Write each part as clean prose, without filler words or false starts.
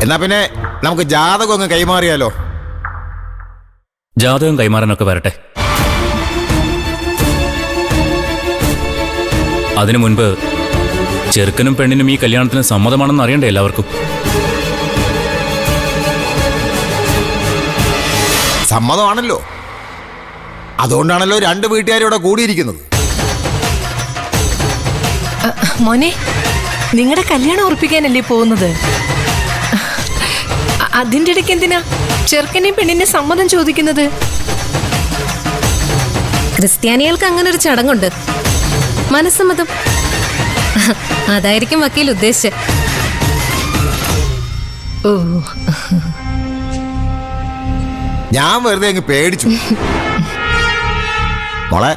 എന്നാ പിന്നെ നമുക്ക് ജാതകം അങ്ങ് കൈമാറിയാലോ? ജാതകം കൈമാറാനൊക്കെ വരട്ടെ. അതിനു മുൻപ് ചെറുക്കനും പെണ്ണിനും ഈ കല്യാണത്തിന് സമ്മതമാണെന്ന് അറിയണ്ടേ എല്ലാവർക്കും? സമ്മതമാണല്ലോ. അതുകൊണ്ടാണല്ലോ രണ്ട് വീട്ടുകാരിവിടെ കൂടിയിരിക്കുന്നത്. മോനെ, നിങ്ങളുടെ കല്യാണം ഉറപ്പിക്കാനല്ലേ പോകുന്നത്? അതിന്റെ ഇടയ്ക്ക് എന്തിനാ ചെറുക്കനെയും പെണ്ണിനെ സമ്മതം ചോദിക്കുന്നത്? ക്രിസ്ത്യാനികൾക്ക് അങ്ങനെ ഒരു ചടങ്ങുണ്ട്, മനസ്സമ്മതം. അതായിരിക്കും വക്കീൽ ഉദ്ദേശിച്ചത്. ഓ, ഞാൻ വെറുതെ അങ്ങ് പേടിച്ചു. മോളെ,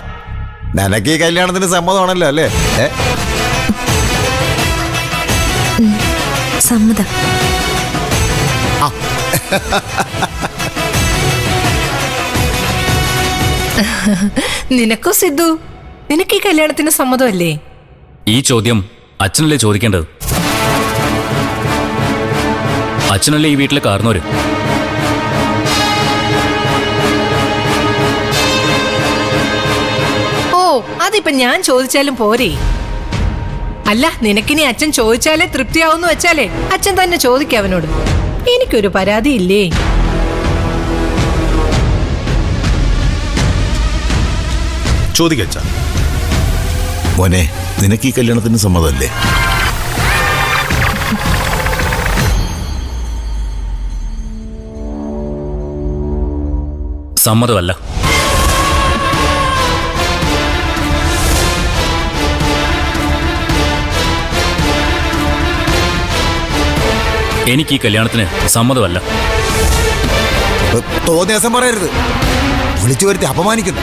നിനക്ക് ഈ കല്യാണത്തിന് സമ്മതമാണല്ലോ അല്ലേ? സമ്മതം. നിനക്കോ സിദ്ധു, നിനക്ക് ഈ കല്യാണത്തിന് സമ്മതമല്ലേ? ഈ ചോദ്യം അച്ഛനല്ലേ ചോദിക്കേണ്ടത്? അച്ഛനല്ലേ ഈ വീട്ടിലെ കാരണവര്. ഓ, അതിപ്പോ ഞാൻ ചോദിച്ചാലും പോരെ? അല്ല, നിനക്കിനി അച്ഛൻ ചോദിച്ചാലേ തൃപ്തിയാവുന്നു വെച്ചാലേ അച്ഛൻ തന്നെ ചോദിക്കാം അവനോട്. എനിക്കൊരു പരാതിയില്ലേ? ചോദിക്കച്ച. മോനെ, നിനക്ക് ഈ കല്യാണത്തിന് സമ്മതമല്ലേ? സമ്മതമല്ല. എനിക്ക് ഈ കല്യാണത്തിന് സമ്മതമല്ല. തോന്നിയ ദിവസം പറയരുത്. വിളിച്ചു വരുത്തി അപമാനിക്കുന്നു.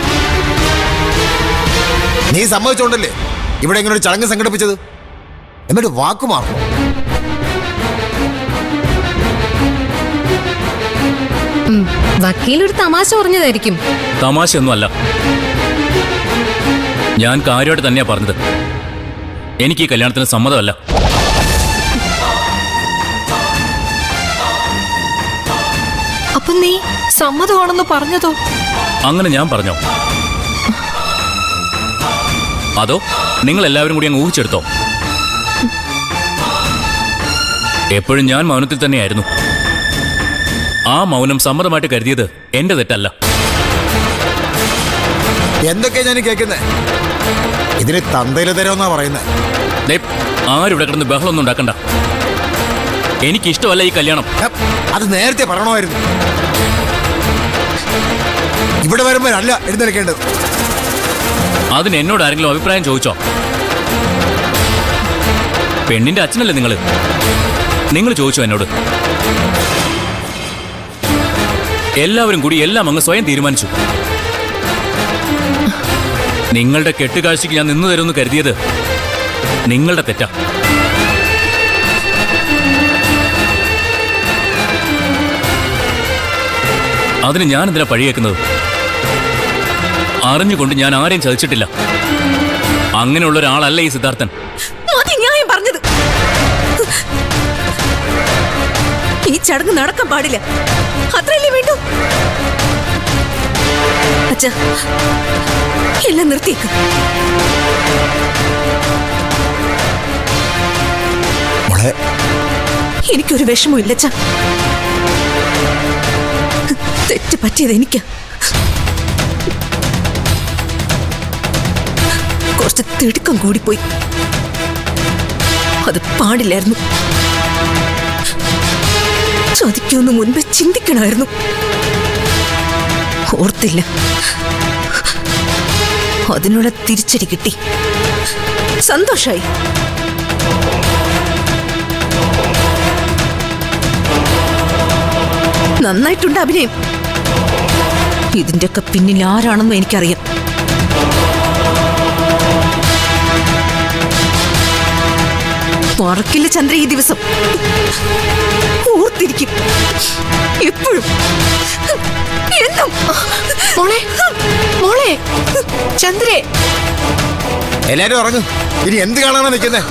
നീ സമ്മതിച്ചോണ്ടല്ലേ ഇവിടെ ഇങ്ങനെ ഒരു ചടങ്ങ് സംഘടിപ്പിച്ചത്? എന്നിട്ട് വാക്കുമാറും. വക്കീൽ ഒരു തമാശ പറഞ്ഞതായിരിക്കും. തമാശയൊന്നുമല്ല, ഞാൻ കാര്യമായിട്ട് തന്നെയാ പറഞ്ഞത്. എനിക്ക് ഈ കല്യാണത്തിന് സമ്മതമല്ല. അപ്പൊ നീ സമ്മതമാണെന്ന് പറഞ്ഞതോ? അങ്ങനെ ഞാൻ പറഞ്ഞോ? അതോ നിങ്ങൾ എല്ലാവരും കൂടി അങ്ങ് ഊഹിച്ചെടുത്തോ? എപ്പോഴും ഞാൻ മൗനത്തിൽ തന്നെയായിരുന്നു. ആ മൗനം സമ്മതമായിട്ട് കരുതിയത് എന്റെ തെറ്റല്ല. എന്തൊക്കെയാ ഞാൻ കേൾക്കുന്നേ? ഇതിന് തന്തയില് തരുമെന്നാ പറയുന്നത്. ആരിവിടെ കിടന്ന് ബഹളമൊന്നും ഉണ്ടാക്കണ്ട. എനിക്കിഷ്ടമല്ല ഈ കല്യാണം. അത് നേരത്തെ പറയണമായിരുന്നു. ഇവിടെ വരുമ്പോഴല്ല എഴുന്നേൽക്കേണ്ടത്. അതിന് എന്നോട് ആരെങ്കിലും അഭിപ്രായം ചോദിച്ചോ? പെണ്ണിന്റെ അച്ഛനല്ലേ നിങ്ങൾ ചോദിച്ചോ എന്നോട്? എല്ലാവരും കൂടി എല്ലാം അങ്ങ് സ്വയം തീരുമാനിച്ചു. നിങ്ങളുടെ കെട്ടുകാഴ്ചയ്ക്ക് ഞാൻ നിന്നു തരുമെന്ന് കരുതിയത് നിങ്ങളുടെ തെറ്റാ. അതിന് ഞാൻ എന്തിനാ പഴിയേക്കുന്നത്? അറിഞ്ഞുകൊണ്ട് ഞാൻ ആരെയും ചതിച്ചിട്ടില്ല. അങ്ങനെയുള്ള ഒരാളല്ല ഈ സിദ്ധാർത്ഥൻ. പറഞ്ഞത് ഈ ചടങ്ങ് നടക്കാൻ പാടില്ല, അത്രയല്ലേ വേണ്ടു. അച്ഛാ, എല്ലാം നിർത്തിയേക്ക്. എനിക്കൊരു വിഷമവും ഇല്ല അച്ഛാ. തെറ്റ് പറ്റിയത് എനിക്കാ. കുറച്ച് തിടുക്കം കൂടിപ്പോയി. അത് പാടില്ലായിരുന്നു. ചതിക്കൊന്നു മുൻപ് ചിന്തിക്കണമായിരുന്നു. ഓർത്തില്ല. അതിനുള്ള തിരിച്ചടി കിട്ടി. സന്തോഷായി. നന്നായിട്ടുണ്ട് അഭിനയം. ഇതിന്റെയൊക്കെ പിന്നിൽ ആരാണെന്ന് എനിക്കറിയാം. മറക്കില്ല ചന്ദ്ര ഈ ദിവസം. ഓർത്തിരിക്കും എപ്പോഴും. എന്നും. മോളെ, മോളെ, ചന്ദ്രേ. എല്ലാരും ഉറങ്ങും. ഇനി എന്ത് കാണാനാ നിൽക്കുന്നേ?